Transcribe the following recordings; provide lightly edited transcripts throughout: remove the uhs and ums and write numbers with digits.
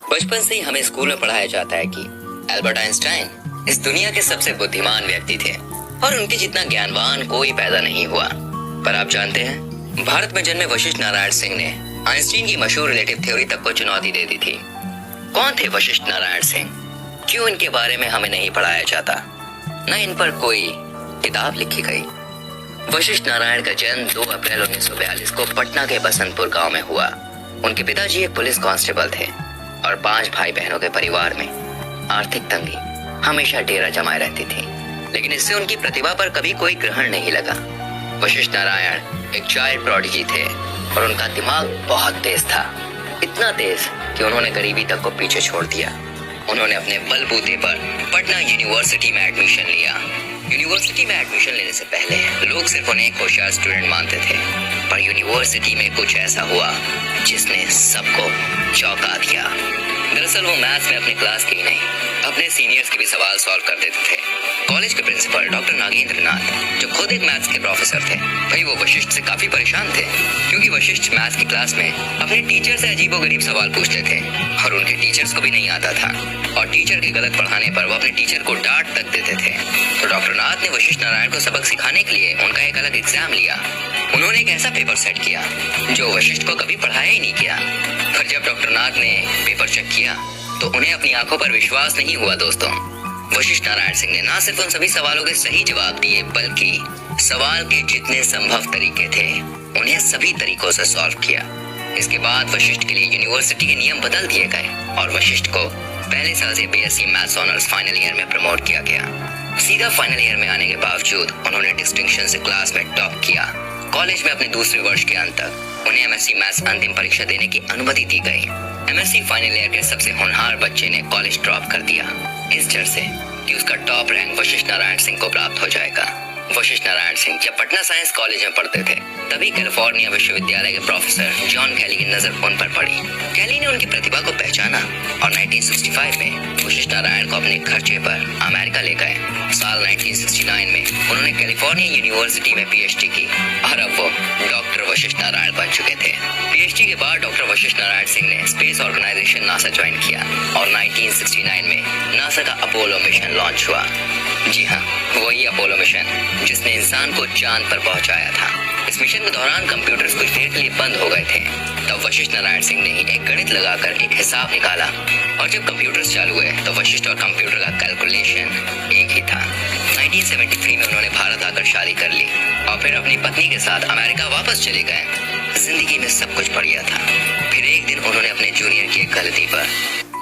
बचपन से ही हमें स्कूल में पढ़ाया जाता है कि एल्बर्ट आइंस्टाइन इस दुनिया के सबसे बुद्धिमान व्यक्ति थे और उनके जितना ज्ञानवान कोई पैदा नहीं हुआ। पर आप जानते हैं, भारत में जन्मे वशिष्ठ नारायण सिंह ने आइंस्टीन की मशहूर रिलेटिव थ्योरी तक को चुनौती दे दी थी। कौन थे वशिष्ठ नारायण सिंह? क्यों इनके बारे में हमें नहीं पढ़ाया जाता, न इन पर कोई किताब लिखी गई? वशिष्ठ नारायण का जन्म 2 अप्रैल 1942 को पटना के बसंतपुर गांव में हुआ। उनके पिताजी एक पुलिस कांस्टेबल थे और 5 भाई बहनों के परिवार में आर्थिक तंगी हमेशा डेरा जमाए रहती थी, लेकिन इससे उनकी प्रतिभा पर कभी कोई ग्रहण नहीं लगा। वशिष्ठ नारायण एक चाइल्ड प्रोडिजी थे और उनका दिमाग बहुत तेज था, इतना तेज कि उन्होंने गरीबी तक को पीछे छोड़ दिया। उन्होंने अपने बलबूते पर पटना यूनिवर्सिटी में एडमिशन लिया। यूनिवर्सिटी में एडमिशन लेने से पहले लोग सिर्फ उन्हें एक होशियार स्टूडेंट मानते थे, पर यूनिवर्सिटी में कुछ ऐसा हुआ जिसने सबको चौंका दिया। दरअसल वो मैथ्स में अपनी क्लास के ही नहीं, अपने सीनियर्स के भी सवाल सॉल्व कर देते थे। कॉलेज के प्रिंसिपल डॉक्टर नागेंद्र नाथ, जो खुद एक मैथ्स के प्रोफेसर थे, भाई वो वशिष्ठ से काफी परेशान थे, क्योंकि वशिष्ठ मैथ्स की क्लास में अपने टीचर से अजीबोगरीब सवाल पूछते थे और उनके टीचर्स को भी नहीं आता था, और टीचर के गलत पढ़ाने पर वो अपने टीचर को डांट तक देते थे। तो डॉक्टर नाथ ने वशिष्ठ नारायण को सबक सिखाने के लिए उनका एक अलग एग्जाम लिया। उन्होंने एक ऐसा पेपर सेट किया जो वशिष्ठ को कभी पढ़ाया ही नहीं किया। पर जब डॉक्टर नाथ ने पेपर चेक किया तो उन्हें अपनी आंखों पर विश्वास नहीं हुआ। दोस्तों, वशिष्ठ नारायण सिंह ने ना सिर्फ उन सभी सवालों के सही जवाब दिए, बल्कि सवाल के जितने संभव तरीके थे उन्हें सभी तरीकों से सॉल्व किया। इसके बाद वशिष्ठ के लिए यूनिवर्सिटी के नियम बदल दिए गए और वशिष्ठ को पहले साल से BSc maths honours final year में प्रमोट किया गया। सीधा फाइनल ईयर में आने के बावजूद उन्होंने डिस्टिंक्शन से क्लास में टॉप किया। कॉलेज में अपने दूसरे वर्ष के अंत तक उन्हें एमएससी मैथ्स अंतिम परीक्षा देने की अनुमति दी गई। एमएससी फाइनल ईयर के सबसे होनहार बच्चे ने कॉलेज ड्रॉप कर दिया, इस डर से कि उसका टॉप रैंक वशिष्ठ नारायण सिंह को प्राप्त हो जाएगा। वशिष्ठ नारायण सिंह जब पटना साइंस कॉलेज में पढ़ते थे, तभी कैलिफोर्निया विश्वविद्यालय के प्रोफेसर जॉन कैली की नजर उन पर पड़ी। कैली ने उनकी प्रतिभा को पहचाना और 1965 में वशिष्ठ नारायण को अपने खर्चे पर अमेरिका ले गए। साल 1969 में उन्होंने कैलिफोर्निया यूनिवर्सिटी में पीएचडी की और अब वो डॉक्टर वशिष्ठ नारायण बन चुके थे। पीएचडी के बाद डॉक्टर वशिष्ठ नारायण सिंह ने स्पेस ऑर्गेनाइजेशन नासा ज्वाइन किया और 1969 में नासा का अपोलो मिशन लॉन्च हुआ। जी हाँ, वही अपोलो मिशन जिसने इंसान को चांद पर पहुंचाया था। इस मिशन के दौरान कंप्यूटर्स कुछ देर के लिए बंद हो गए थे। तब वशिष्ठ नारायण सिंह ने एक गणित लगाकर एक हिसाब निकाला और जब कंप्यूटर्स चालू हुए तो वशिष्ठ और कंप्यूटर का कैलकुलेशन एक ही था। 1973 में उन्होंने भारत आकर शादी कर ली और फिर अपनी पत्नी के साथ अमेरिका वापस चले गए। जिंदगी में सब कुछ बढ़िया था। फिर एक दिन उन्होंने अपने जूनियर की एक गलती पर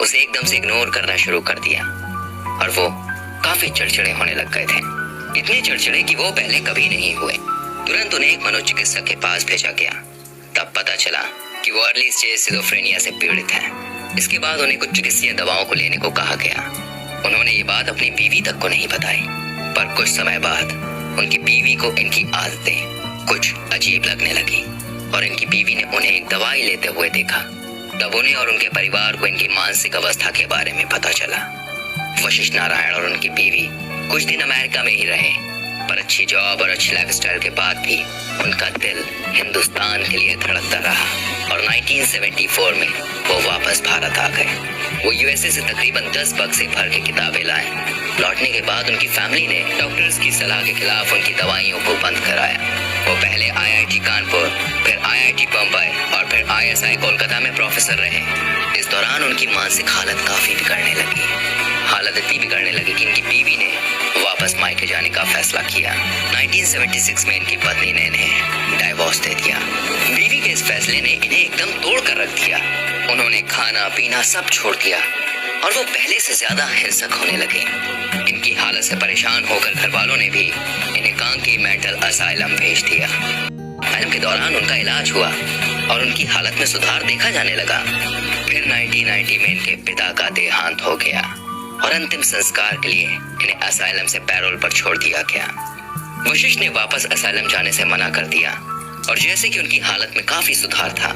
उसे एकदम से इग्नोर करना शुरू कर दिया और वो काफी चिड़चिड़े होने लग गए थे। इतने चिड़चिड़े कि वो पहले कभी नहीं हुए। तुरंत उन्हें एक मनोचिकित्सक के पास भेजा गया। तब पता चला कि वो अर्ली स्टेज सिजोफ्रेनिया से पीड़ित हैं। इसके बाद उन्हें कुछ चिकित्सीय दवाओं को लेने को कहा गया। उन्होंने ये बात अपनी बीवी तक को नहीं बताई, पर कुछ समय बाद उनकी बीवी को इनकी आदतें कुछ अजीब लगने लगी और इनकी बीवी ने उन्हें एक दवाई लेते हुए देखा। तब उन्हें और उनके परिवार को इनकी मानसिक अवस्था के बारे में पता चला। वशिष्ठ नारायण और उनकी बीवी कुछ दिन अमेरिका में ही रहे, पर अच्छी जॉब और अच्छी लाइफस्टाइल के बाद भी उनका दिल हिंदुस्तान के लिए धड़कता रहा और 1974 में वो वापस भारत आ गए। वो यूएसए से तकरीबन 10 बक्से भर के किताबें लाए। लौटने के बाद उनकी फैमिली ने डॉक्टर्स की सलाह के खिलाफ उनकी दवाइयों को बंद कराया। वो पहले आईआईटी कानपुर, फिर आईआईटी बम्बई और फिर आईएसआई कोलकाता में प्रोफेसर रहे। इस दौरान उनकी मानसिक हालत काफी बिगड़ने लगी। हालत इतनी बिगड़ने लगी कि इनकी बीवी ने वापस मायके जाने का फैसला किया। 1976 में इनकी पत्नी ने इन्हें डाइवोर्स दे दिया। बीवी के इस फैसले ने इन्हें एकदम तोड़ कर रख दिया। उन्होंने खाना पीना सब छोड़ दिया और वो पहले से ज्यादा हिंसक होने लगे। इनकी हालत से परेशान होकर घर वालों ने भी इन्हें कांकी मेंटल असाइलम भेज दिया। असाइलम के दौरान उनका इलाज हुआ और उनकी हालत में सुधार देखा जाने लगा। फिर 1990 में इनके पिता का देहांत हो गया और अंतिम संस्कार के लिए इन्हें असाइलम से पैरोल पर छोड़ दिया गया। वशिष्ठ ने वापस असाइलम जाने से मना कर दिया और जैसे कि उनकी हालत में काफी सुधार था,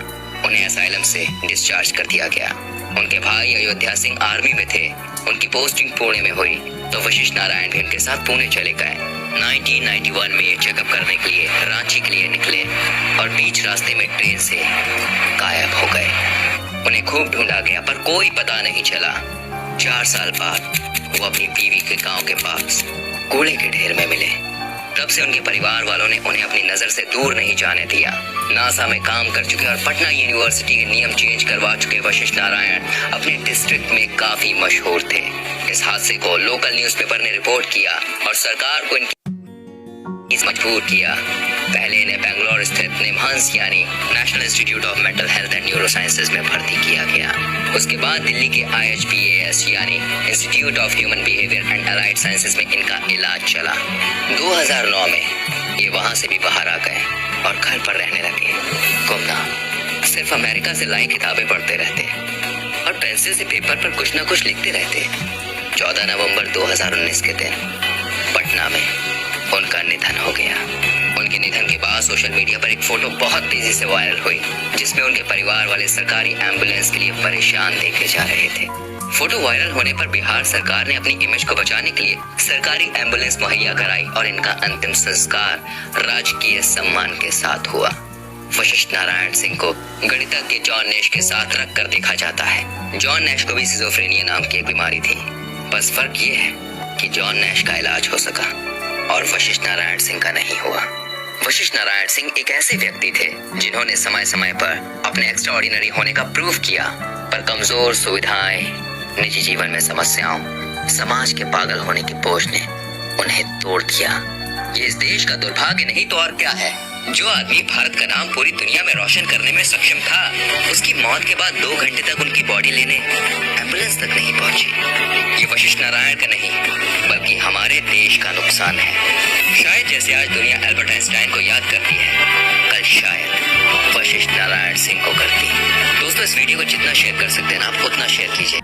उन्हें असाइलम से डिस्चार्ज कर दिया गया। उनके भाई अयोध्या सिंह आर्मी में थे। उनकी पोस्टिंग पुणे में हुई तो वशिष्ठ नारायण भी उनके साथ पुणे चले गए। 1991 में ये चेकअप करने के लिए रांची के लिए निकले और बीच रास्ते में ट्रेन से गायब हो गए। उन्हें खूब ढूंढा गया पर कोई पता नहीं चला। 4 साल बाद वो अपनी बीवी के गांव के पास कूड़े के ढेर में मिले। तब से उनके परिवार वालों ने उन्हें अपनी नजर से दूर नहीं जाने दिया। नासा में काम कर चुके और पटना यूनिवर्सिटी के नियम चेंज करवा चुके वशिष्ठ नारायण अपने डिस्ट्रिक्ट में काफी मशहूर थे। इस हादसे को लोकल न्यूज़पेपर ने रिपोर्ट किया और सरकार को इनकी मजबूर किया। पहले इन्हें बेंगलोर स्थित निमहंस यानी national institute of mental health and neuro sciences में भर्ती किया गया। उसके बाद दिल्ली के IHPAS यानी institute of human behaviour and allied sciences में इनका इलाज चला। 2009 में ये वहां से भी बाहर आ गए और घर पर रहने लगे। गुमनाम सिर्फ अमेरिका से लाई किताबें पढ़ते रहते और पेंसिल से पेपर पर कुछ न कुछ लिखते रहते। 14 नवंबर 2019 के दिन पटना में उनका निधन हो गया। उनके निधन के बाद सोशल मीडिया पर एक फोटो बहुत तेजी से वायरल हुई जिसमें उनके परिवार वाले सरकारी एम्बुलेंस के लिए परेशान देखे जा रहे थे। फोटो वायरल होने पर बिहार सरकार ने अपनी इमेज को बचाने के लिए सरकारी एम्बुलेंस मुहैया कराई और इनका अंतिम संस्कार राजकीय सम्मान के साथ हुआ। वशिष्ठ नारायण सिंह को गणितज्ञ जॉन नैश के साथ रखकर देखा जाता है। जॉन नैश को भी सिजोफ्रेनिया नाम की एक बीमारी थी। बस फर्क ये है कि जॉन नैश का इलाज हो सका और वशिष्ठ नारायण सिंह का नहीं हुआ। वशिष्ठ नारायण सिंह एक ऐसे व्यक्ति थे जिन्होंने समय समय पर अपने एक्स्ट्राऑर्डिनरी होने का प्रूफ किया, पर कमजोर, सुविधाएं, निजी जीवन में समस्याओं, समाज के पागल होने की बोझ ने उन्हें तोड़ दिया। ये इस देश का दुर्भाग्य नहीं तो और क्या है। जो आदमी भारत का नाम पूरी दुनिया में रोशन करने में सक्षम था, उसकी मौत के बाद 2 घंटे तक उनकी बॉडी लेने एम्बुलेंस तक नहीं पहुंची। ये वशिष्ठ नारायण का नहीं बल्कि हमारे देश का नुकसान है। शायद जैसे आज दुनिया एल्बर्ट आइंस्टाइन को याद करती है, कल शायद वशिष्ठ नारायण सिंह को करती। दोस्तों, इस वीडियो को जितना शेयर कर सकते हैं आप उतना शेयर कीजिए।